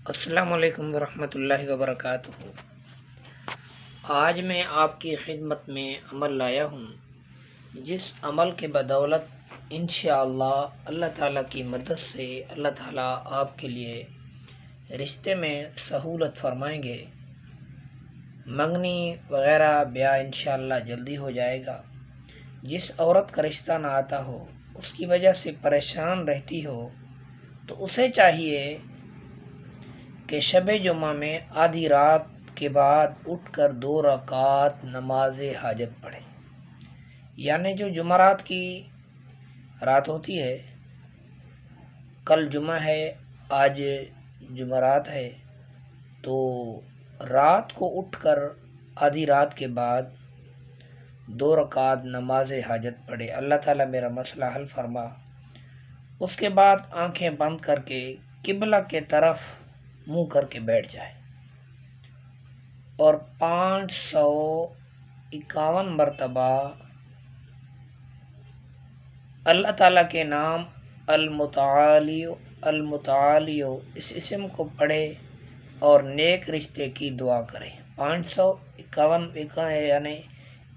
السلام علیکم ورحمۃ اللہ وبرکاتہ۔ آج میں آپ کی خدمت میں عمل لایا ہوں، جس عمل کے بدولت انشاءاللہ اللہ تعالیٰ کی مدد سے اللہ تعالیٰ آپ کے لیے رشتے میں سہولت فرمائیں گے۔ منگنی وغیرہ بیاہ انشاءاللہ جلدی ہو جائے گا۔ جس عورت کا رشتہ نہ آتا ہو، اس کی وجہ سے پریشان رہتی ہو، تو اسے چاہیے کہ شب جمعہ میں آدھی رات کے بعد اٹھ کر 2 رکعت نماز حاجت پڑھے۔ یعنی جو جمعرات کی رات ہوتی ہے، کل جمعہ ہے، آج جمعرات ہے، تو رات کو اٹھ کر آدھی رات کے بعد 2 رکعت نماز حاجت پڑھے، اللہ تعالیٰ میرا مسئلہ حل فرما۔ اس کے بعد آنکھیں بند کر کے قبلہ کے طرف منہ کر کے بیٹھ جائے اور 551 مرتبہ اللہ تعالیٰ کے نام المتعالی اس اسم کو پڑھے اور نیک رشتے کی دعا کرے۔ 551 یعنی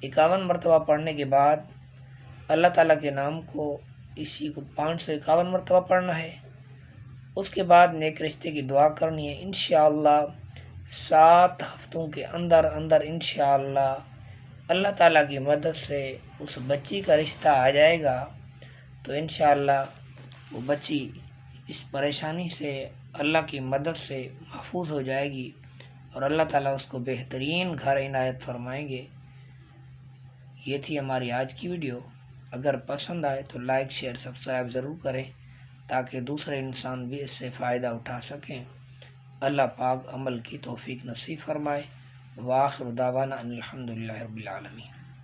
51 مرتبہ پڑھنے کے بعد اللہ تعالیٰ کے نام کو اسی کو 551 مرتبہ پڑھنا ہے۔ اس کے بعد نیک رشتے کی دعا کرنی ہے۔ انشاءاللہ 7 ہفتوں کے اندر انشاءاللہ اللہ تعالیٰ کی مدد سے اس بچی کا رشتہ آ جائے گا، تو انشاءاللہ وہ بچی اس پریشانی سے اللہ کی مدد سے محفوظ ہو جائے گی اور اللہ تعالیٰ اس کو بہترین گھر عنایت فرمائیں گے۔ یہ تھی ہماری آج کی ویڈیو۔ اگر پسند آئے تو لائک، شیئر، سبسکرائب ضرور کریں تاکہ دوسرے انسان بھی اس سے فائدہ اٹھا سکیں۔ اللہ پاک عمل کی توفیق نصیب فرمائے۔ وآخر دعوانا ان الحمدللہ رب العالمین۔